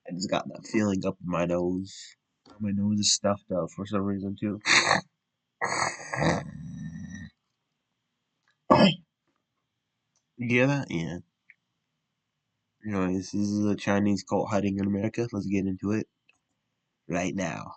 I just got that feeling up in my nose. My nose is stuffed up for some reason too. You hear that? Yeah. Anyways, this is a Chinese cult hiding in America. Let's get into it right now.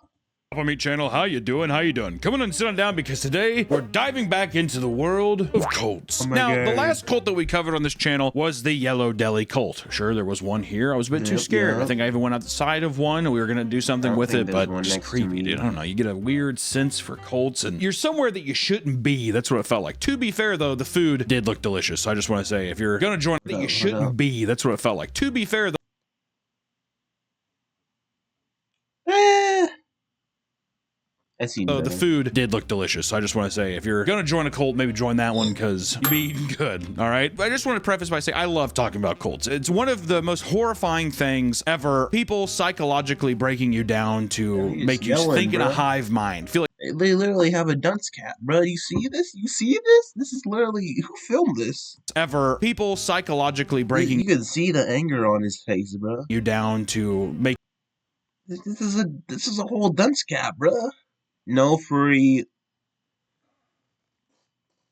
Meat channel, how you doing? Come on and sit on down because today we're diving back into the world of cults. Now, the last cult that we covered on this channel was the Yellow Deli cult. Sure, there was one here. I was a bit too scared. I think I even went outside of one. We were gonna do something with it, but it's creepy, dude. I don't know. You get a weird sense for cults, and you're somewhere that you shouldn't be. That's what it felt like. To be fair, though, the food did look delicious. So I just want to say, if you're gonna join, that you shouldn't be. That's what it felt like. To be fair, though. The food did look delicious. So I just want to say, if you're gonna join a cult, maybe join that one because you'll be eating good. All right. But I just want to preface by saying I love talking about cults. It's one of the most horrifying things ever. People psychologically breaking you down to make you think in a hive mind. Feel like they literally have a dunce cap, bro. You see this? You see this? This is literally who filmed this. Ever people psychologically breaking. You can see the anger on his face, bro. You down to make. This is a whole dunce cap, bro. No free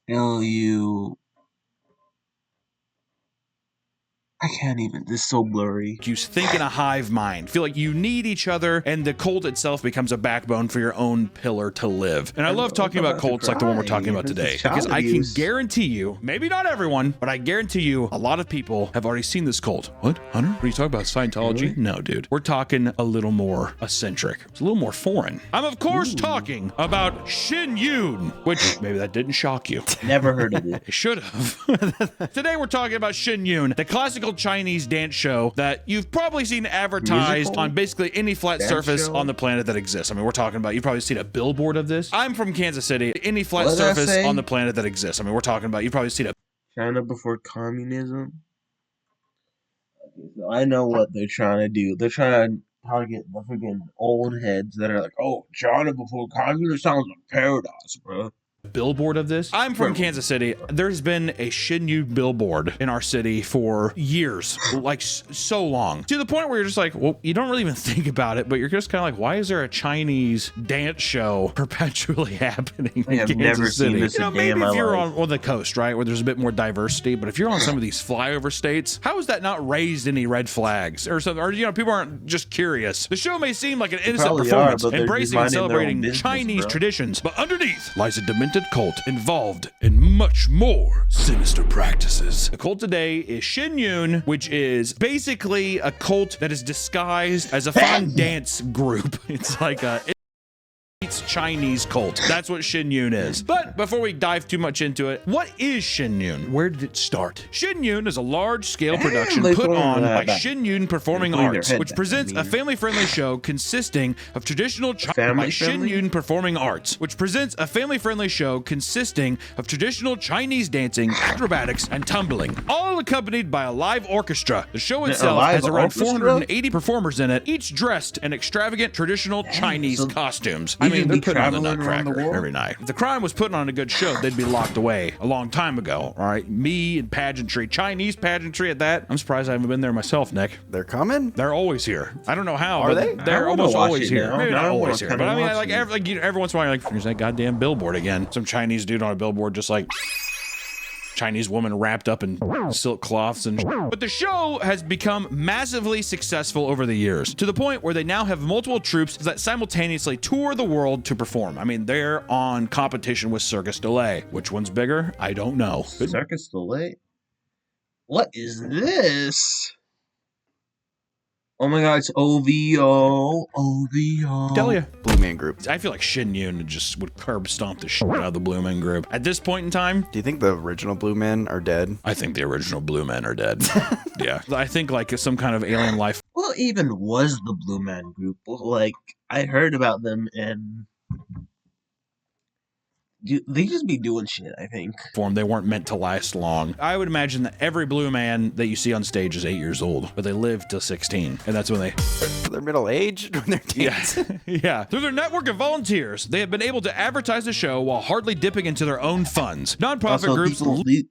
LU. I can't even. This is so blurry. You think in a hive mind. Feel like you need each other, and the cult itself becomes a backbone for your own pillar to live. And I love talking about cults like the one we're talking about today, because I can guarantee you, maybe not everyone, but I guarantee you, a lot of people have already seen this cult. What, Hunter? What are you talking about, Scientology? Really? No, dude. We're talking a little more eccentric. It's a little more foreign. I'm of course talking about Shin Yun, which maybe that didn't shock you. Never heard of it. It should have. Today we're talking about Shin Yun, the classical Chinese dance show that you've probably seen advertised on basically any flat surface on the planet that exists. I mean, we're talking about, you've probably seen a billboard of this. I'm from Kansas City. Any flat surface on the planet that exists. I mean, we're talking about, you've probably seen a China before communism. Okay, so I know what they're trying to do. They're trying to target the freaking old heads that are like, oh, China before communism sounds like paradise, bro. Billboard of this. I'm from Kansas City. There's been a Shin Yun billboard in our city for years, like so long, to the point where you're just like, well, you don't really even think about it, but you're just kind of like, why is there a Chinese dance show perpetually happening in Kansas City? Seen this maybe if you're on the coast, right, where there's a bit more diversity, but if you're on some of these flyover states, how is that not raised any red flags or something? Or, you know, people aren't just curious. The show may seem like an innocent performance, embracing and celebrating Chinese traditions, but underneath lies a demented cult involved in much more sinister practices. The cult today is Shin Yun, which is basically a cult that is disguised as a fun dance group. It's like a Chinese cult. That's what Shin Yun is. But before we dive too much into it, what is Shin Yun? Where did it start? Shin Yun is a large-scale production put on by Shin Yun Performing Arts, which presents a family-friendly show consisting of traditional Shin Yun Performing Arts, which presents a family-friendly show consisting of traditional Chinese dancing, acrobatics, and tumbling, all accompanied by a live orchestra. The show itself has around 480 performers in it, each dressed in extravagant traditional Chinese costumes. I mean, they're putting on the Nutcracker every night. If the crime was putting on a good show, they'd be locked away a long time ago. All right, me and pageantry, Chinese pageantry at that. I'm surprised I haven't been there myself, Nick. They're coming. They're always here. I don't know how. Are they? They're almost always here. Maybe not always here, but I mean, like every once in a while, you're like, here's that goddamn billboard again. Some Chinese dude on a billboard, just like Chinese woman wrapped up in silk cloths and but the show has become massively successful over the years, to the point where they now have multiple troupes that simultaneously tour the world to perform. I mean, they're on competition with Circus Delay. Which one's bigger? I don't know. Circus Delay? What is this? Oh my god, it's OVO. OVO. Delia. Blue Man Group. I feel like Shin Yun just would curb stomp the shit out of the Blue Man Group. At this point in time, do you think the original Blue Men are dead? I think the original Blue Men are dead. Yeah. I think like some kind of alien life. What even was the Blue Man Group? Like, I heard about them and they just be doing shit, I think. They weren't meant to last long. I would imagine that every blue man that you see on stage is 8 years old, but they live till 16. And that's when they're middle-aged when they're dancing. Yeah. Through their network of volunteers, they have been able to advertise the show while hardly dipping into their own funds. Nonprofit groups.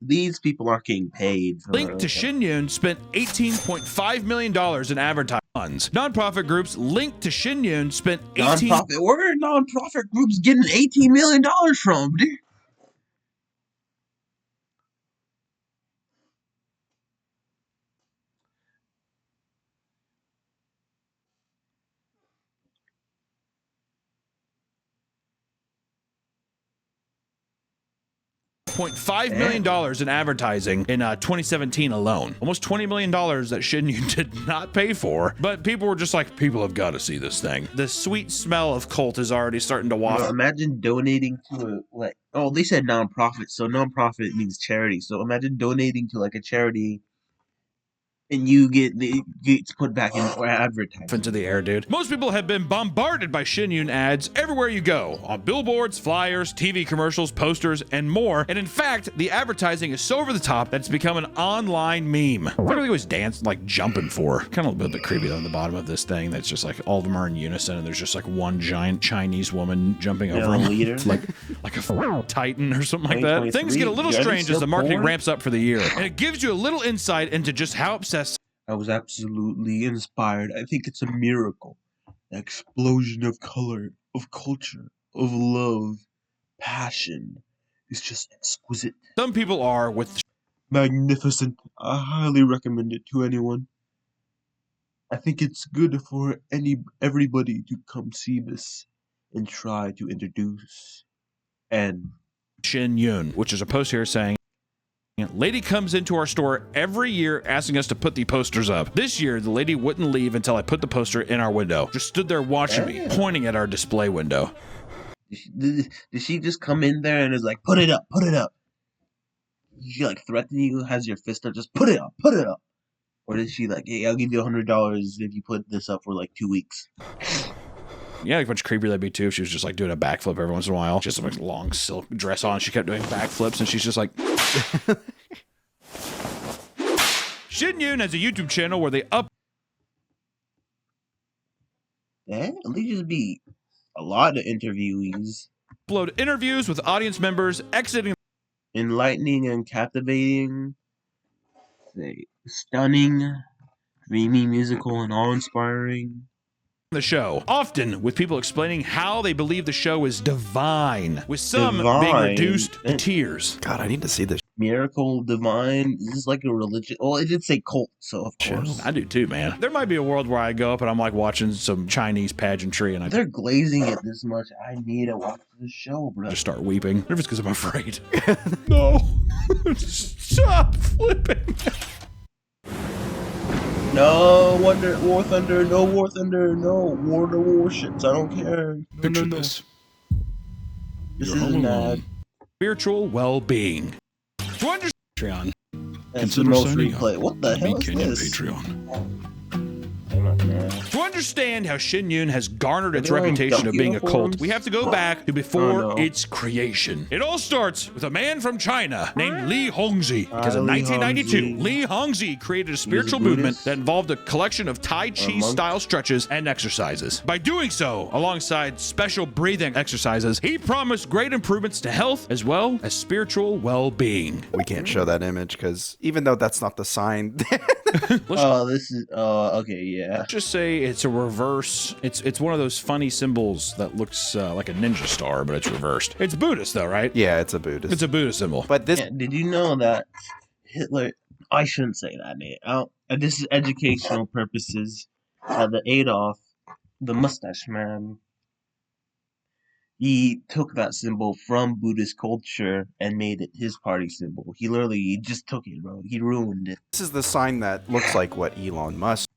These people aren't getting paid. Linked to Shin Yun spent $18.5 million in advertising. Nonprofit groups linked to Shin Yun spent 18... Where are nonprofit groups getting $18 million from, dude? $0.5 million in advertising in 2017 alone. Almost $20 million that Shin Yun did not pay for, but people were just like, people have got to see this thing. The sweet smell of cult is already starting to waft. Imagine donating to they said nonprofit, so nonprofit means charity. So imagine donating to like a charity and you get put back in advertising. Into the air, dude. Most people have been bombarded by Shin Yun ads everywhere you go, on billboards, flyers, TV commercials, posters, and more. And in fact, the advertising is so over the top that it's become an online meme. What are they always dancing, like jumping for? Kind of a little bit creepy on the bottom of this thing. That's just like all of them are in unison, and there's just like one giant Chinese woman jumping over them, leader. like a titan or something like that. Things get a little strange as the marketing ramps up for the year, and it gives you a little insight into just how obsessed. I was absolutely inspired. I think it's a miracle. An explosion of color, of culture, of love, passion. It's just exquisite. Some people are with magnificent. I highly recommend it to anyone. I think it's good for everybody to come see this and try to introduce and Shin Yun, which is a post here saying, lady comes into our store every year asking us to put the posters up. This year, the lady wouldn't leave until I put the poster in our window. Just stood there watching me, pointing at our display window. Did she just come in there and is like, put it up, put it up? Did she like threaten you, has your fist up, just put it up, put it up? Or did she like, hey, I'll give you $100 if you put this up for like 2 weeks? Yeah, like much creepier that'd be too if she was just like doing a backflip every once in a while. She has some long silk dress on. She kept doing backflips and she's just like... Shin Yun has a YouTube channel where they they just be a lot of interviewees. Upload interviews with audience members exiting... Enlightening and captivating. Stunning, dreamy, musical, and awe-inspiring. The show, often with people explaining how they believe the show is divine, with some being reduced to tears. God, I need to see this. Miracle, divine. Is this like a religion? Well, it did say cult, so of course. I do too, man. There might be a world where I go up and I'm like watching some Chinese pageantry and they're glazing it this much. I need to watch this show, bro. I just start weeping. Maybe it's because I'm afraid. No. Stop flipping. No War Thunder, no War Thunder, no War to Warships. I don't care. Picture this. This is mad. Spiritual well-being. To understand Patreon. That's the most replay. What the hell is this? Patreon. To understand how Shin Yun has garnered its reputation of being a cult, we have to go back to before its creation. It all starts with a man from China named Li Hongzhi, because in 1992, Li Hongzhi created a spiritual movement that involved a collection of Tai Chi style stretches and exercises. By doing so, alongside special breathing exercises, he promised great improvements to health as well as spiritual well-being. We can't show that image because even though that's not the sign. Okay, yeah. Just say it's a reverse. It's one of those funny symbols that looks like a ninja star, but it's reversed. It's Buddhist though, right? Yeah, it's a Buddhist. It's a Buddhist symbol. But this... Yeah, did you know that Hitler... I shouldn't say that, Nate. This is educational purposes. The Adolf, the mustache man, he took that symbol from Buddhist culture and made it his party symbol. He just took it, bro. He ruined it. This is the sign that looks like what Elon Musk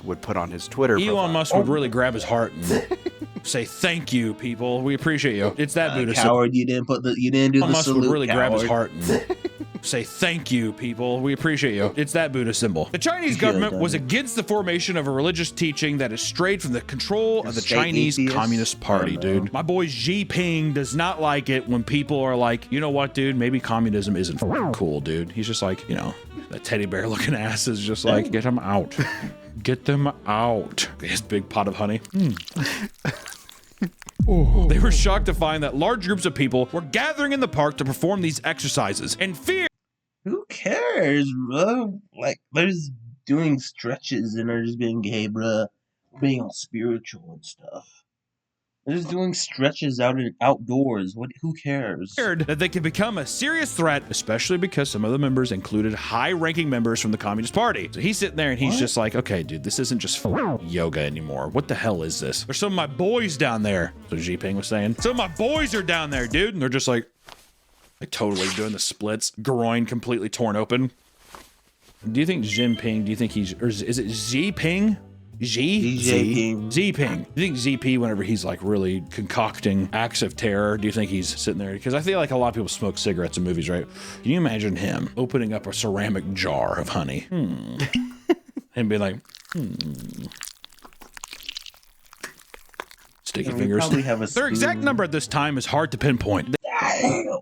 would put on his Twitter profile. Elon Musk would really grab his heart and say, "Thank you, people. We appreciate you." It's that Buddhist. Coward, you didn't do Elon the Musk salute. would really grab his coward. heart and say, "Thank you, people. We appreciate you." It's that Buddhist symbol. The Chinese government was against the formation of a religious teaching that has strayed from the control of the Chinese Communist Party, dude. My boy Xi Jinping does not like it when people are like, you know what, dude? Maybe communism isn't cool, dude. He's just like, you know, that teddy bear looking ass is just like, get him out. Get them out. His big pot of honey. They were shocked to find that large groups of people were gathering in the park to perform these exercises. And fear... Who cares, bro? Like, there's doing stretches and are just being, hey, bruh, being all spiritual and stuff. They're just doing stretches outdoors. Who cares? That they could become a serious threat, especially because some of the members included high-ranking members from the Communist Party. So he's sitting there and he's just like, okay, dude, this isn't just yoga anymore. What the hell is this? There's some of my boys down there. So Xi Jinping was saying, some of my boys are down there, dude. And they're just like totally doing the splits, groin completely torn open. Do you think Jinping, do you think he's, or is it Xi Jinping? Xi Jinping. Do you think ZP, whenever he's like really concocting acts of terror, do you think he's sitting there? Because I feel like a lot of people smoke cigarettes in movies, right? Can you imagine him opening up a ceramic jar of honey? And being like, sticky fingers. Their exact number at this time is hard to pinpoint.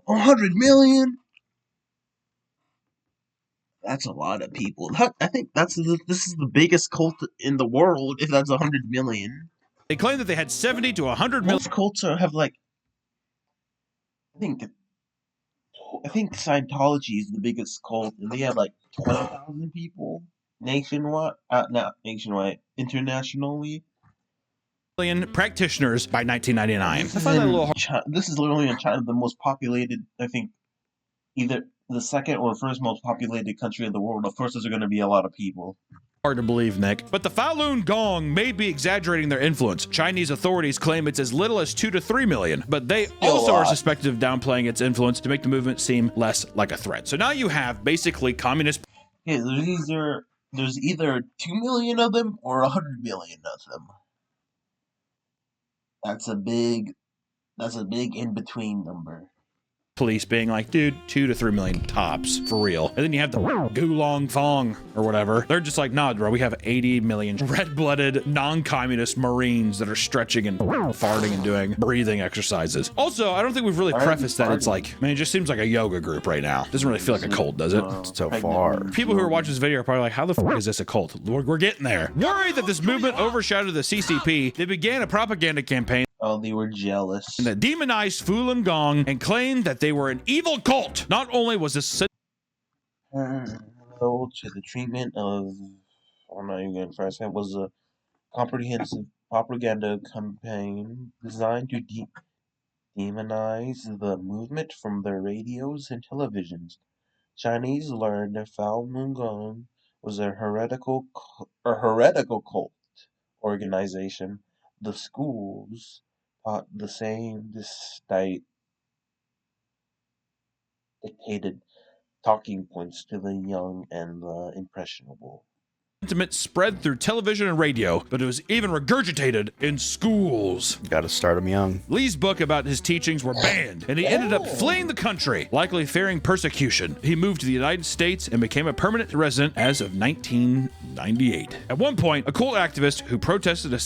100 million? That's a lot of people. I think this is the biggest cult in the world, if that's 100 million. They claim that they had 70 to 100 million. Most cults have like, I think Scientology is the biggest cult, and they have like 20,000 people nationwide. Not nationwide, internationally. Practitioners by 1999. This is literally in China, the most populated, I think, either the second or first most populated country in the world. Of course, there's going to be a lot of people. Hard to believe, Nick. But the Falun Gong may be exaggerating their influence. Chinese authorities claim it's as little as 2 to 3 million, but they also are suspected of downplaying its influence to make the movement seem less like a threat. So now you have basically communist. Yeah, there's either 2 million of them or 100 million of them. That's a big in-between number. Police being like, dude, 2 to 3 million tops, for real. And then you have the Gulong Fong or whatever. They're just like, nah, bro, we have 80 million red-blooded, non-communist Marines that are stretching and farting and doing breathing exercises. Also, I don't think we've really prefaced that it's like, man, it just seems like a yoga group right now. Doesn't really feel like a cult, does it? So far. People who are watching this video are probably like, how the fuck is this a cult? We're getting there. Worried that this movement overshadowed the CCP, they began a propaganda campaign. Oh, they were jealous. That demonized Falun Gong and claimed that they were an evil cult. Not only was this to the treatment of, I'm not even going to first. It was a comprehensive propaganda campaign designed to demonize the movement from their radios and televisions. Chinese learned that Falun Gong was a heretical cult organization. The schools taught the same dictated talking points to the young and the impressionable. Sentiment spread through television and radio, but it was even regurgitated in schools. Gotta start him young. Lee's book about his teachings were banned, and he ended up fleeing the country, likely fearing persecution. He moved to the United States and became a permanent resident as of 1998. At one point, a cult activist who protested a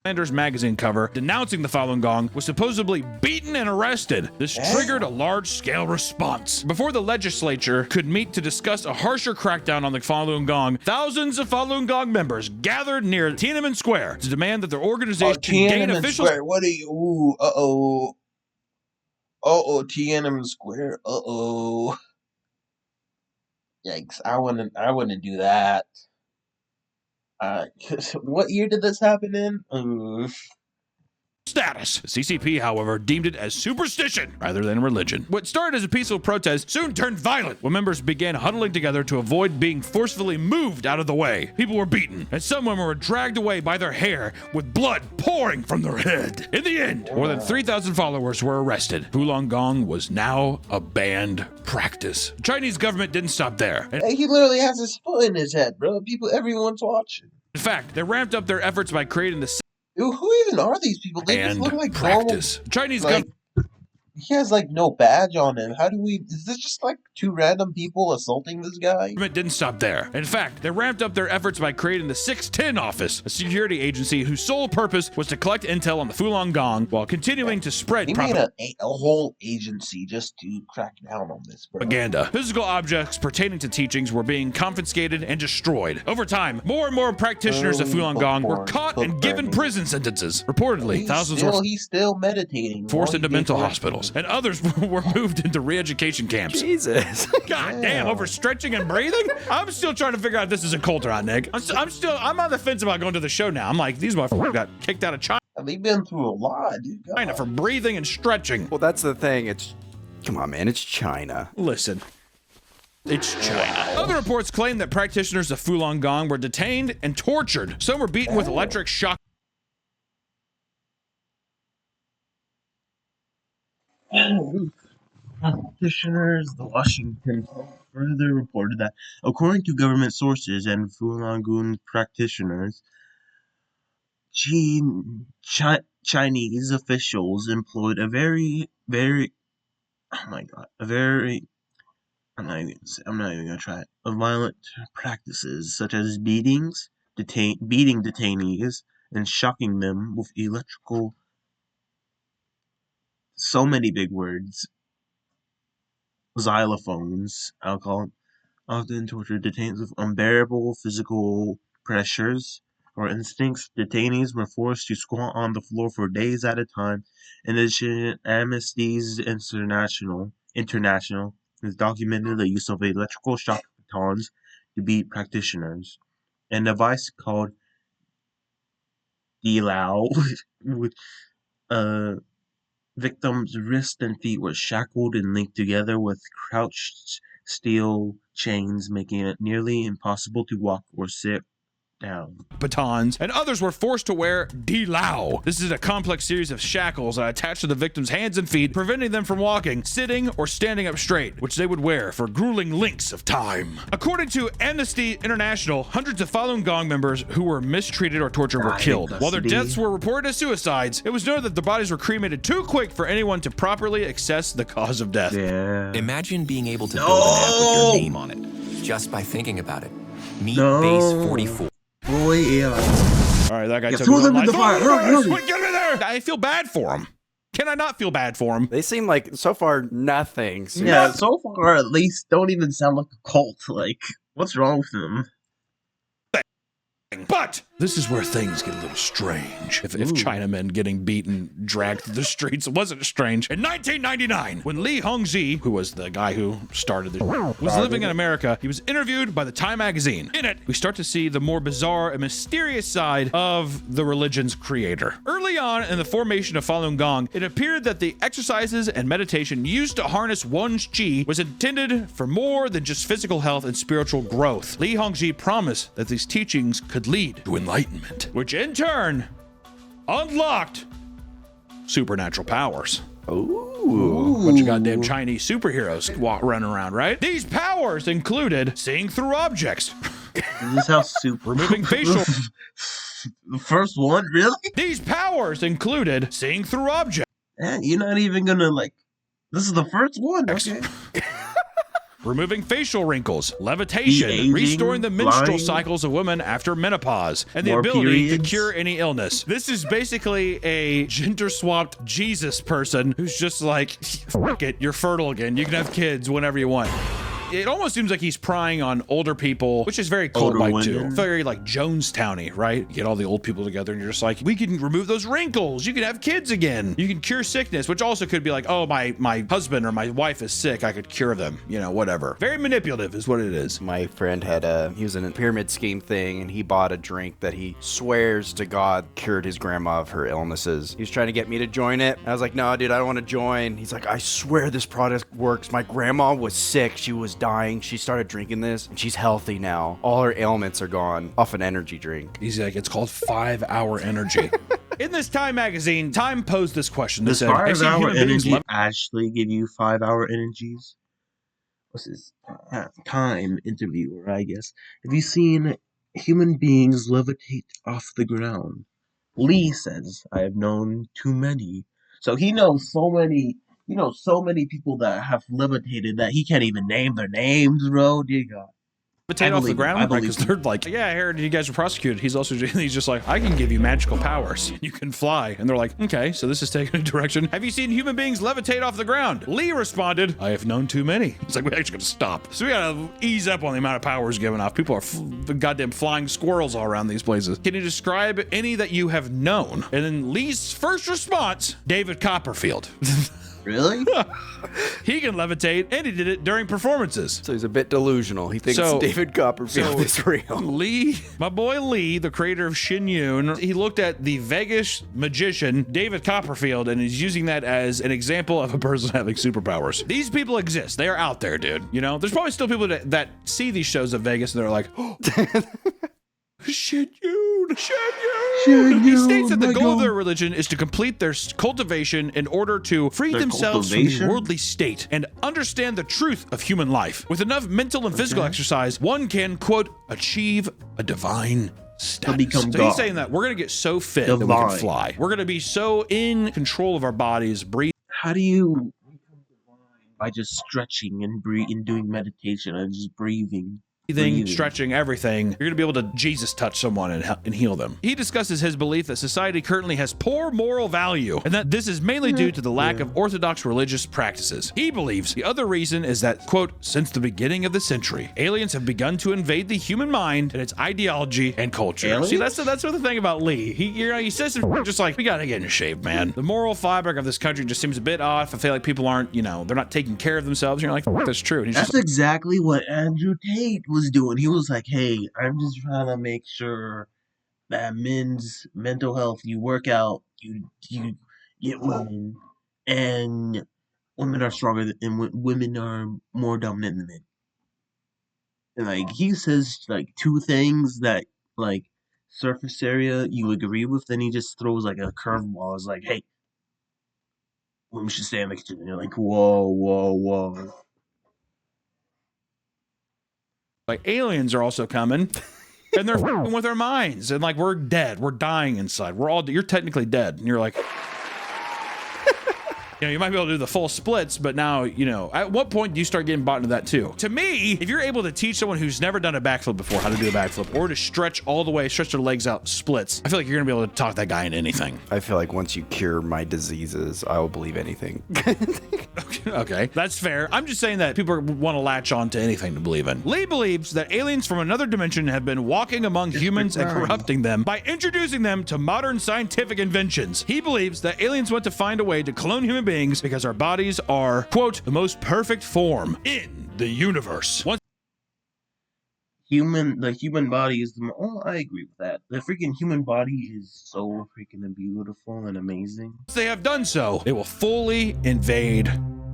Slander's magazine cover denouncing the Falun Gong was supposedly beaten and arrested. This triggered a large-scale response. Before the legislature could meet to discuss a harsher crackdown on the Falun Gong, thousands of Falun Gong members gathered near Tiananmen Square to demand that their organization gain official. What are you? Tiananmen Square. Yikes! I wouldn't do that. What year did this happen in? Status. The CCP, however, deemed it as superstition rather than religion. What started as a peaceful protest soon turned violent when members began huddling together to avoid being forcefully moved out of the way. People were beaten, and some women were dragged away by their hair with blood pouring from their head. In the end, more than 3,000 followers were arrested. Falun Gong was now a banned practice. The Chinese government didn't stop there. He literally has his foot in his head, bro. Everyone's watching. In fact, they ramped up their efforts by creating the Dude, who even are these people? They just look like practice. Normal, Chinese government. He has like no badge on him. Is this just like two random people assaulting this guy? It didn't stop there. In fact, they ramped up their efforts by creating the 610 Office, a security agency whose sole purpose was to collect intel on the Falun Gong while continuing to spread They made a whole agency just to crack down on this propaganda. Physical objects pertaining to teachings were being confiscated and destroyed. Over time, more and more practitioners of Falun Gong were caught and given prison sentences. Reportedly, thousands were he's still meditating. forced into mental hospitals. hospitals, and others were moved into re-education camps. Jesus. God damn, over stretching and breathing? I'm still trying to figure out if this is a cult or not, Nick. I'm on the fence about going to the show now. I'm like, these motherfuckers got kicked out of China They've been through a lot, dude. God. for breathing and stretching. Well, that's the thing. Come on, man. It's China. Listen. It's China. Other reports claim that practitioners of Falun Gong were detained and tortured. Some were beaten with electric shock. Practitioners, the Washington Post further reported that, according to government sources and Falun Gong practitioners, Chinese officials employed a very, I'm not even gonna try it. Violent practices such as beating detainees and shocking them with electrical. So many big words. Xylophones, alcohol, often tortured detainees with unbearable physical pressures or instincts. Detainees were forced to squat on the floor for days at a time. In addition, Amnesty International has documented the use of electrical shock batons to beat practitioners. A device called Dilao, with victims' wrists and feet were shackled and linked together with crouched steel chains, making it nearly impossible to walk or sit down. Batons, and others were forced to wear Dilao. This is a complex series of shackles attached to the victim's hands and feet, preventing them from walking, sitting, or standing up straight, which they would wear for grueling lengths of time. According to Amnesty International, hundreds of Falun Gong members who were mistreated or tortured were killed. While their deaths were reported as suicides, it was noted that the bodies were cremated too quick for anyone to properly assess the cause of death. Yeah. Imagine being able to build an app with your name on it, just by thinking about it. Meet Base 44. Boy, yeah. All right, that guy took throw his them own in the life. fire. Hurry. Get me there! I feel bad for him. Can I not feel bad for him? They seem like, so far, nothing. Yeah, so far at least don't even sound like a cult. Like, what's wrong with them? But this is where things get a little strange. If Chinamen getting beaten, dragged through the streets wasn't strange. In 1999, when Li Hongzhi, who was the guy who started the was living in America, he was interviewed by the Time magazine. In it, we start to see the more bizarre and mysterious side of the religion's creator. Early on in the formation of Falun Gong, it appeared that the exercises and meditation used to harness one's qi was intended for more than just physical health and spiritual growth. Li Hongzhi promised that these teachings could lead to enlightenment, which in turn unlocked supernatural powers. Ooh. Bunch of goddamn Chinese superheroes running around, right? These powers included seeing through objects. Is this how super Removing facial. The first one, really? These powers included seeing through objects. You're not even gonna this is the first one. Okay. Removing facial wrinkles, levitation, De-aging, restoring the menstrual lying. cycles of women after menopause, and the More ability periods. to cure any illness. This is basically a gender-swapped Jesus person who's just like, fuck it, you're fertile again. You can have kids whenever you want. It almost seems like he's prying on older people, which is very cult-like too. women. Very like Jonestown-y, right? You get all the old people together and you're just like, we can remove those wrinkles. You can have kids again. You can cure sickness, which also could be like, oh, my husband or my wife is sick. I could cure them. You know, whatever. Very manipulative is what it is. My friend he was in a pyramid scheme thing, and he bought a drink that he swears to God cured his grandma of her illnesses. He was trying to get me to join it. I was like, no, dude, I don't want to join. He's like, I swear this product works. My grandma was sick. She was dying. She started drinking this, and she's healthy now. All her ailments are gone off an energy drink. He's like, it's called 5-hour energy. In this Time magazine, Time posed this question. They Does said, "Have seen 5-hour human beings energy actually give you 5-hour energies? What's this? Time interviewer, I guess. Have you seen human beings levitate off the ground? Lee says, I have known too many. So he knows so many people that have levitated that he can't even name their names, bro. Dear God. levitate off the ground? believe Because they're like, yeah, I heard you guys were prosecuted. He's just like, I can give you magical powers. You can fly. And they're like, okay, so this is taking a direction. Have you seen human beings levitate off the ground? Lee responded, I have known too many. It's like, we actually gotta stop. So we gotta ease up on the amount of powers given off. People are goddamn flying squirrels all around these places. Can you describe any that you have known? And then Lee's first response, David Copperfield. Really? He can levitate, and he did it during performances. So he's a bit delusional. He thinks David Copperfield is real. Lee, my boy Lee, the creator of Shin Yun, he looked at the Vegas magician David Copperfield, and he's using that as an example of a person having superpowers. These people exist. They are out there, dude. You know, there's probably still people that see these shows of Vegas and they're like, oh, Shin Yun, Shin Yun. He states that the goal of their religion is to complete their cultivation in order to free themselves from the worldly state and understand the truth of human life. With enough mental and physical exercise, one can, quote, achieve a divine status. So he's saying that we're going to get so fit that we can fly. We're going to be so in control of our bodies, breathe. How do you become divine? By just stretching and breathing, doing meditation and just breathing. Stretching, everything. You're gonna be able to Jesus touch someone and heal them. He discusses his belief that society currently has poor moral value and that this is mainly due to the lack of orthodox religious practices. He believes the other reason is that, quote, since the beginning of the century, aliens have begun to invade the human mind and its ideology and culture. Aliens? See, that's what the thing about Lee. He says some just like, we gotta get in shape, man. The moral fabric of this country just seems a bit off. I feel like people aren't, they're not taking care of themselves. You're like, that's true. And that's exactly what Andrew Tate was doing. He was like, hey, I'm just trying to make sure that men's mental health, you work out, you get women, and women are stronger and women are more dominant than men. And like he says like two things that like surface area you agree with, then he just throws like a curveball. It's like, hey, women should stay in the kitchen. And you're like, whoa. Like aliens are also coming and they're f***ing with our minds and like we're dead, we're dying inside, you're technically dead, and you're like, you might be able to do the full splits, but now, at what point do you start getting bought into that too? To me, if you're able to teach someone who's never done a backflip before how to do a backfllip, or to stretch all the way, stretch their legs out, splits, I feel like you're gonna be able to talk that guy into anything. I feel like once you cure my diseases, I will believe anything. Okay, that's fair. I'm just saying that people want to latch on to anything to believe in. Lee believes that aliens from another dimension have been walking among humans and corrupting them by introducing them to modern scientific inventions. He believes that aliens want to find a way to clone human beings because our bodies are, quote, the most perfect form in the universe. The human body is I agree with that. The freaking human body is so freaking beautiful and amazing. Once they have done so, they will fully invade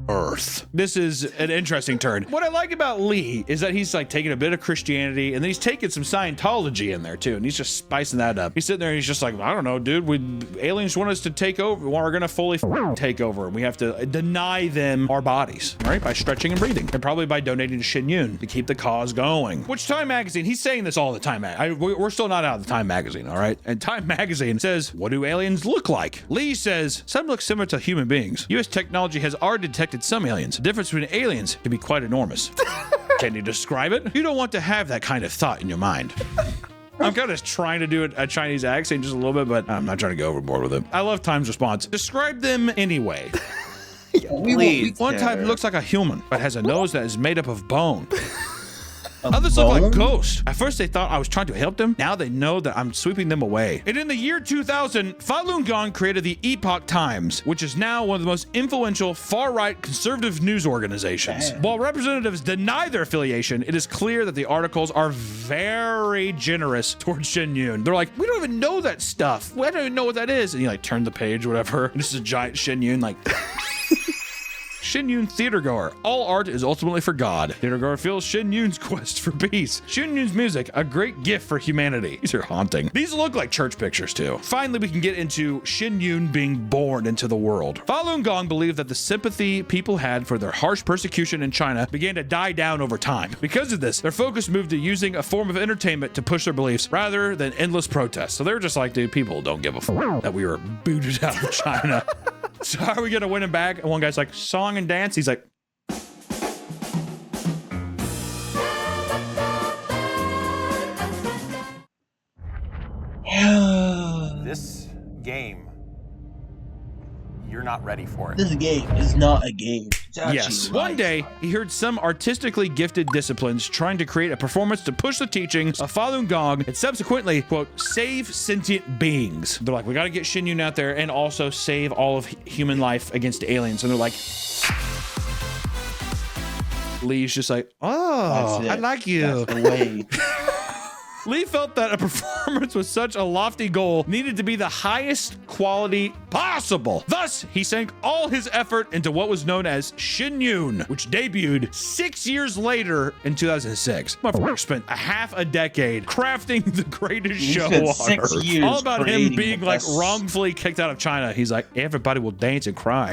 Earth. This is an interesting turn. What I like about Lee is that he's like taking a bit of Christianity and then he's taking some Scientology in there too, and he's just spicing that up. He's sitting there and he's just like, I don't know, dude, aliens want us to take over. We're gonna fully take over, and we have to deny them our bodies, right? By stretching and breathing, and probably by donating to Shin Yun to keep the cause going. Which Time Magazine, he's saying this all the time. We're still not out of the Time Magazine, all right? And Time Magazine says, what do aliens look like? Lee says, some look similar to human beings. U.S. technology has already detected some aliens. The difference between aliens can be quite enormous. Can you describe it? You don't want to have that kind of thought in your mind. I'm kind of trying to do a Chinese accent just a little bit, but I'm not trying to go overboard with it. I love Time's response. Describe them anyway. One type looks like a human, but has a nose that is made up of bone. Others look like ghosts. At first they thought I was trying to help them. Now they know that I'm sweeping them away. And in the year 2000, Falun Gong created the Epoch Times, which is now one of the most influential far-right conservative news organizations. While representatives deny their affiliation, it is clear that the articles are very generous towards Shin Yun. They're like, we don't even know that stuff. We don't even know what that is. And you like turn the page, whatever. And this is a giant Shin Yun like... Shin Yun theatergoer. All art is ultimately for God. Theatergoer feels Shin Yun's quest for peace. Shin Yun's music, a great gift for humanity. These are haunting. These look like church pictures too. Finally, we can get into Shin Yun being born into the world. Falun Gong believed that the sympathy people had for their harsh persecution in China began to die down over time. Because of this, their focus moved to using a form of entertainment to push their beliefs rather than endless protests. So they were just like, dude, people don't give a fuck that we were booted out of China. So how are we gonna win him back? And one guy's like, song and dance. He's like, this game, you're not ready for it. This game is not a game. Yes. One day, he heard some artistically gifted disciplines trying to create a performance to push the teachings of Falun Gong and subsequently, quote, save sentient beings. They're like, we got to get Shin Yun out there and also save all of human life against aliens. And they're like, Lee's just like, oh, I like you. That's the way. Lee felt that a performance with such a lofty goal needed to be the highest quality possible. Thus, he sank all his effort into what was known as Shin Yun, which debuted 6 years later in 2006. Motherfucker spent a half a decade crafting the greatest show on Earth. All about him being like wrongfully kicked out of China. He's like, everybody will dance and cry.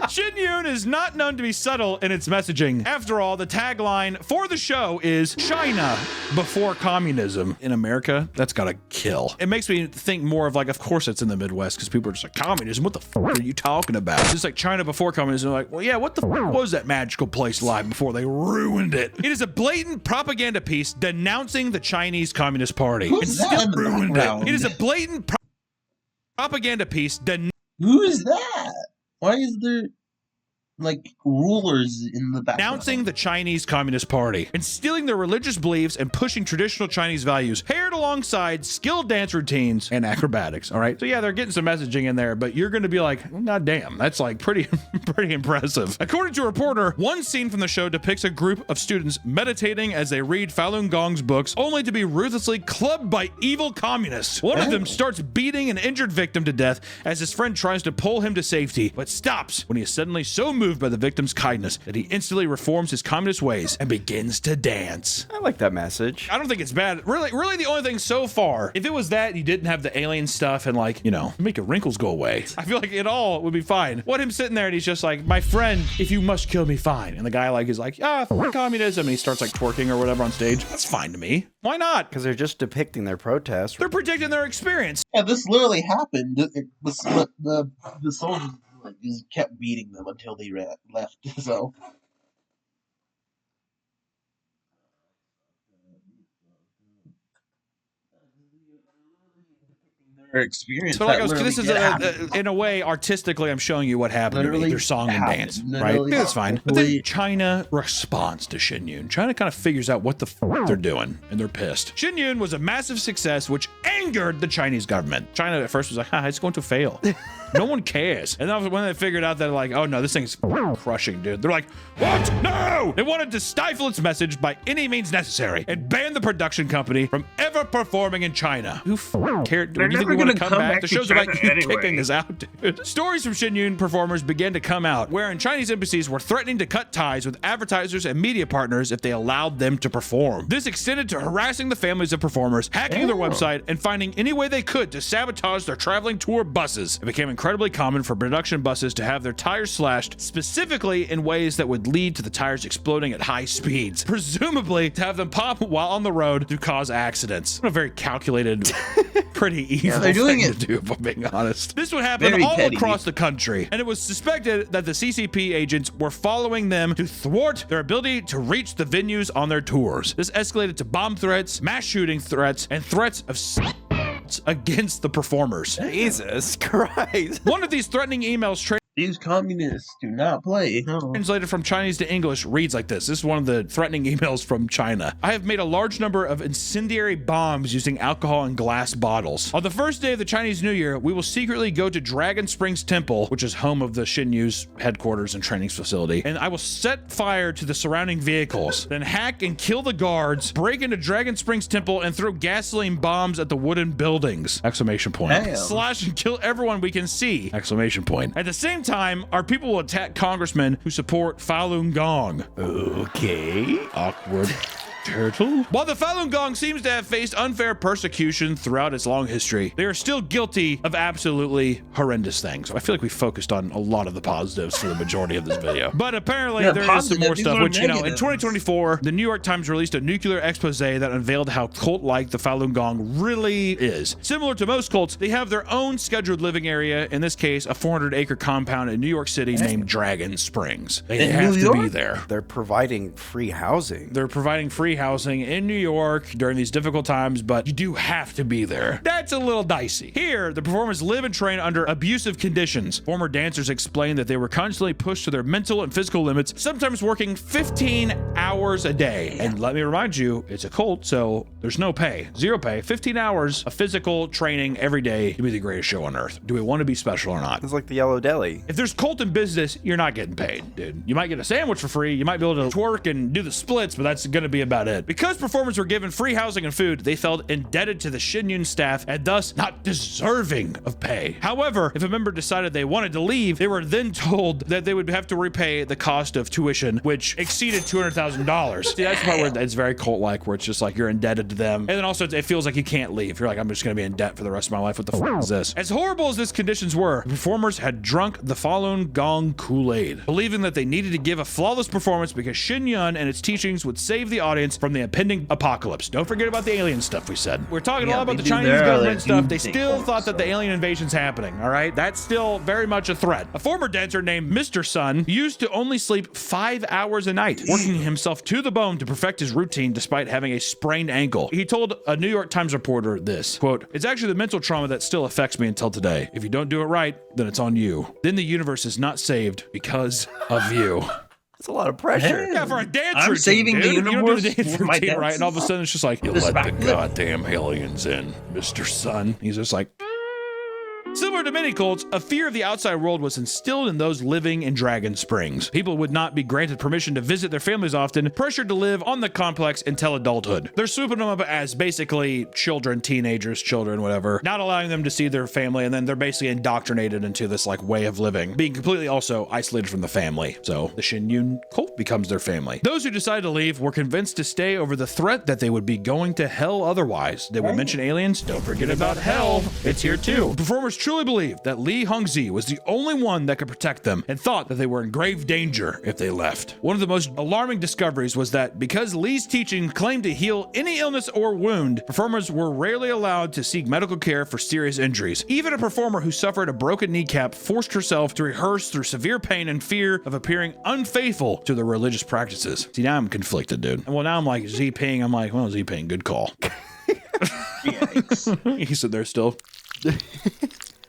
Shin Yun is not known to be subtle in its messaging. After all, the tagline for the show is China before communism. In America, that's gotta kill. It makes me think more of like, of course it's in the Midwest, because people are just like, communism? What the f are you talking about? It's just like China before communism. Like, well, yeah, what the f was that magical place like before they ruined it? It is a blatant propaganda piece denouncing the Chinese Communist Party. Who's and that still in the ruined it. background? It is a blatant propaganda piece Who is that? Why is there like rulers in the background? denouncing the Chinese Communist Party, instilling their religious beliefs and pushing traditional Chinese values, paired alongside skilled dance routines and acrobatics. All right, so yeah, they're getting some messaging in there, but you're going to be like, God damn, that's like pretty impressive. According to a reporter, one scene from the show depicts a group of students meditating as they read Falun Gong's books, only to be ruthlessly clubbed by evil communists. One of them starts beating an injured victim to death as his friend tries to pull him to safety, but stops when he is suddenly so moved by the victim's kindness that he instantly reforms his communist ways and begins to dance. I like that message. I don't think it's bad. Really the only thing so far, if it was that you didn't have the alien stuff and like, you know, make your wrinkles go away, I feel like it all would be fine. What him sitting there and he's just like, my friend, if you must kill me, fine. And the guy like is like, f communism, and he starts like twerking or whatever on stage. That's fine to me. Why not? Because they're just depicting their protest. They're predicting their experience. Yeah, this literally happened. The soldiers like just kept beating them until they left. So. Experience. So like this is in a way artistically I'm showing you what happened to me, their song and dance, right? Yeah, that's fine. But then China responds to Shin Yun. China kind of figures out what the f they're doing and they're pissed. Shin Yun was a massive success which angered the Chinese government. China at first was like, it's going to fail. No one cares. And then when they figured out that like, oh no, this thing's crushing, dude. They're like, what? No! They wanted to stifle its message by any means necessary and ban the production company from ever performing in China. Who cared? Do you think we want to come back? The show's about you kicking us out, dude. Stories from Shin Yun performers began to come out, wherein Chinese embassies were threatening to cut ties with advertisers and media partners if they allowed them to perform. This extended to harassing the families of performers, hacking their website, and finding any way they could to sabotage their traveling tour buses. It became incredibly common for production buses to have their tires slashed, specifically in ways that would lead to the tires exploding at high speeds, presumably to have them pop while on the road to cause accidents. What a very calculated, pretty evil thing to do, if I'm being honest. This would happen all across the country, and it was suspected that the CCP agents were following them to thwart their ability to reach the venues on their tours. This escalated to bomb threats, mass shooting threats, and threats of against the performers. Jesus Christ. One of these threatening emails these communists do not play. Translated from Chinese to English reads like this. This is one of the threatening emails from China. I have made a large number of incendiary bombs using alcohol and glass bottles. On the first day of the Chinese New Year, we will secretly go to Dragon Springs Temple, which is home of the Shin Yun's headquarters and training facility, and I will set fire to the surrounding vehicles, then hack and kill the guards, break into Dragon Springs Temple, and throw gasoline bombs at the wooden buildings! Exclamation point. Damn. Slash and kill everyone we can see! Exclamation point. At the same time, our people will attack congressmen who support Falun Gong. Okay. Awkward. Turtle? While the Falun Gong seems to have faced unfair persecution throughout its long history, they are still guilty of absolutely horrendous things. I feel like we focused on a lot of the positives for the majority of this video. But apparently there is some more stuff, which, you know, in 2024, the New York Times released a nuclear expose that unveiled how cult-like the Falun Gong really is. Similar to most cults, they have their own scheduled living area, in this case, a 400-acre compound in New York City named Dragon Springs. They have to be there. They're providing free housing. They're providing free free housing in New York during these difficult times, but you do have to be there. That's a little dicey. Here, the performers live and train under abusive conditions. Former dancers explain that they were constantly pushed to their mental and physical limits, sometimes working 15 hours a day. And let me remind you, it's a cult, so there's no pay. Zero pay. 15 hours of physical training every day to be the greatest show on earth. Do we want to be special or not? It's like the Yellow Deli. If there's cult in business, you're not getting paid, dude. You might get a sandwich for free. You might be able to twerk and do the splits, but that's going to be about it. Because performers were given free housing and food, they felt indebted to the Shin Yun staff and thus not deserving of pay. However, if a member decided they wanted to leave, they were then told that they would have to repay the cost of tuition, which exceeded $200,000. See, that's the part where it's very cult-like, where it's just like you're indebted to them. And then also it feels like you can't leave. You're like, I'm just going to be in debt for the rest of my life. What the f is this? As horrible as these conditions were, the performers had drunk the Falun Gong Kool-Aid, believing that they needed to give a flawless performance because Shin Yun and its teachings would save the audience from the impending apocalypse. Don't forget about the alien stuff we said. We're talking a lot about the Chinese government stuff. They still thought that the alien invasion's happening, all right? That's still very much a threat. A former dancer named Mr. Sun used to only sleep 5 hours a night, working himself to the bone to perfect his routine despite having a sprained ankle. He told a New York Times reporter this, quote, "It's actually the mental trauma that still affects me until today. If you don't do it right, then it's on you. Then the universe is not saved because of you." That's a lot of pressure. Yeah, for a dance I'm routine, saving dude. the You don't do universe the dance for my routine, right? And all of a sudden it's just like, you let the backflip. goddamn aliens in, Mr. Sun. He's just like... Similar to many cults, a fear of the outside world was instilled in those living in Dragon Springs. People would not be granted permission to visit their families often, pressured to live on the complex until adulthood. They're swooping them up as basically children, teenagers, children, whatever, not allowing them to see their family, and then they're basically indoctrinated into this like way of living, being completely also isolated from the family. So the Shin Yun cult becomes their family. Those who decided to leave were convinced to stay over the threat that they would be going to hell otherwise. Did we mention aliens? Don't forget about hell. It's here too. Performers truly believed that Li Hongzhi was the only one that could protect them and thought that they were in grave danger if they left. One of the most alarming discoveries was that because Li's teaching claimed to heal any illness or wound, performers were rarely allowed to seek medical care for serious injuries. Even a performer who suffered a broken kneecap forced herself to rehearse through severe pain and fear of appearing unfaithful to their religious practices. See, now I'm conflicted, dude. Well, now I'm like Xi-Ping. I'm like, well, Xi-Ping, good call. He said they're still...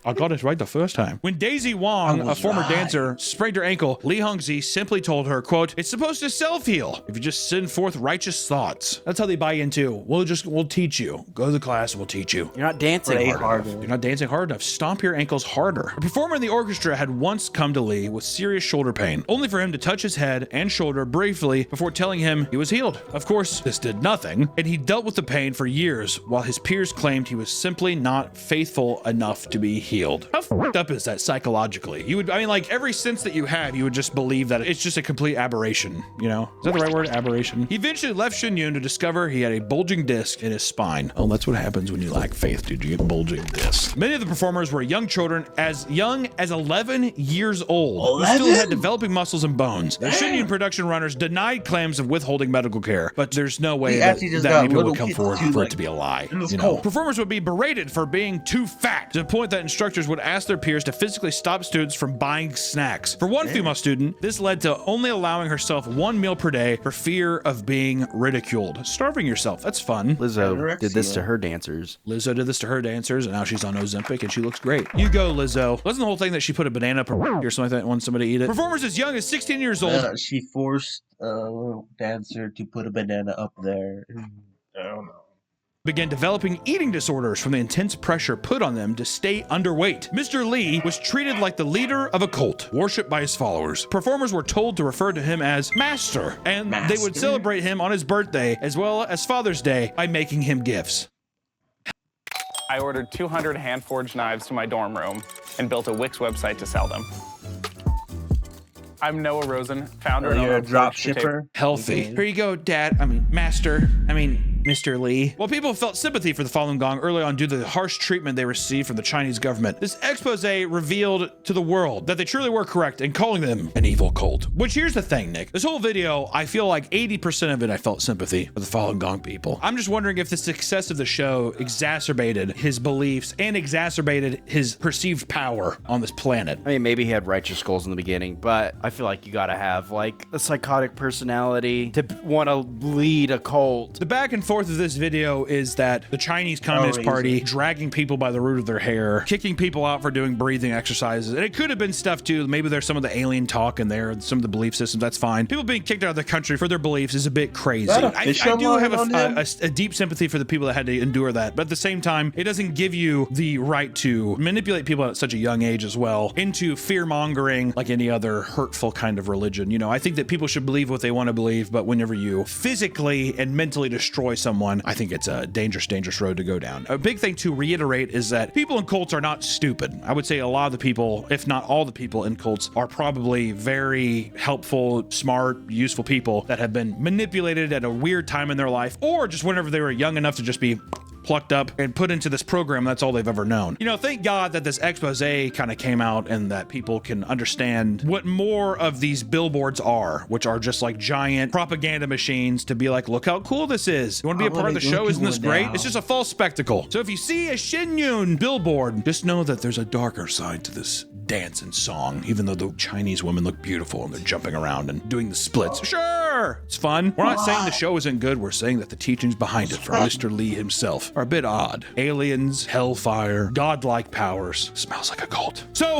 I got it right the first time. When Daisy Wong, a former dancer, sprained her ankle, Li Hongzhi simply told her, quote, "It's supposed to self-heal if you just send forth righteous thoughts." That's how they buy into. We'll teach you. Go to the class and we'll teach you. You're not dancing hard enough. You're not dancing hard enough. Stomp your ankles harder. A performer in the orchestra had once come to Li with serious shoulder pain, only for him to touch his head and shoulder briefly before telling him he was healed. Of course, this did nothing, and he dealt with the pain for years while his peers claimed he was simply not faithful enough to be healed. How fucked up is that psychologically? You would, I mean, like every sense that you have, you would just believe that it's just a complete aberration, you know? Is that the right word? Aberration? He eventually left Shin Yun to discover he had a bulging disc in his spine. Oh, that's what happens when you lack faith, dude. You get bulging discs. Many of the performers were young children, as young as 11 years old, who still had developing muscles and bones. The Shin Yun production runners denied claims of withholding medical care, but there's no way that many people would come forward for it to be a lie. You know? Performers would be berated for being too fat, to the point that instructors would ask their peers to physically stop students from buying snacks. For one female student, this led to only allowing herself one meal per day for fear of being ridiculed. Starving yourself, that's fun. Lizzo did this to her dancers. Lizzo did this to her dancers, and now she's on Ozempic, and she looks great. You go, Lizzo. Wasn't the whole thing that she put a banana up her or something like that and wanted somebody to eat it? Performers as young as 16 years old. She forced a dancer to put a banana up there. I don't know. Began developing eating disorders from the intense pressure put on them to stay underweight. Mr. Li was treated like the leader of a cult, worshipped by his followers. Performers were told to refer to him as Master, and they would celebrate him on his birthday as well as Father's Day by making him gifts. I ordered 200 hand-forged knives to my dorm room and built a Wix website to sell them. I'm Noah Rosen, founder and owner of drop shipper. Healthy. Here you go, Dad. Master. Mr. Lee. While people felt sympathy for the Falun Gong early on due to the harsh treatment they received from the Chinese government, this expose revealed to the world that they truly were correct in calling them an evil cult. Which, here's the thing, Nick. This whole video, I feel like 80% of it I felt sympathy for the Falun Gong people. I'm just wondering if the success of the show exacerbated his beliefs and exacerbated his perceived power on this planet. I mean, maybe he had righteous goals in the beginning, but I feel like you gotta have like a psychotic personality to want to lead a cult. The back and forth of this video is that the Chinese Communist Party dragging people by the root of their hair, kicking people out for doing breathing exercises. And it could have been stuff too. Maybe there's some of the alien talk in there, some of the belief systems. That's fine. People being kicked out of the country for their beliefs is a bit crazy. I do have a deep sympathy for the people that had to endure that. But at the same time, it doesn't give you the right to manipulate people at such a young age as well into fear mongering like any other hurtful kind of religion. You know, I think that people should believe what they want to believe, but whenever you physically and mentally destroy someone, I think it's a dangerous, dangerous road to go down. A big thing to reiterate is that people in cults are not stupid. I would say a lot of the people, if not all the people in cults, are probably very helpful, smart, useful people that have been manipulated at a weird time in their life, or just whenever they were young enough to just be plucked up and put into this program. That's all they've ever known. You know, thank God that this expose kind of came out and that people can understand what more of these billboards are, which are just like giant propaganda machines to be like, look how cool this is. You want to be a part of the show? Isn't this great? It's just a false spectacle. So if you see a Shenyun billboard, just know that there's a darker side to this dance and song, even though the Chinese women look beautiful and they're jumping around and doing the splits. Sure, it's fun. We're not saying the show isn't good. We're saying that the teachings behind it from Mr. Lee himself are a bit odd. Aliens, hellfire, godlike powers. Smells like a cult. So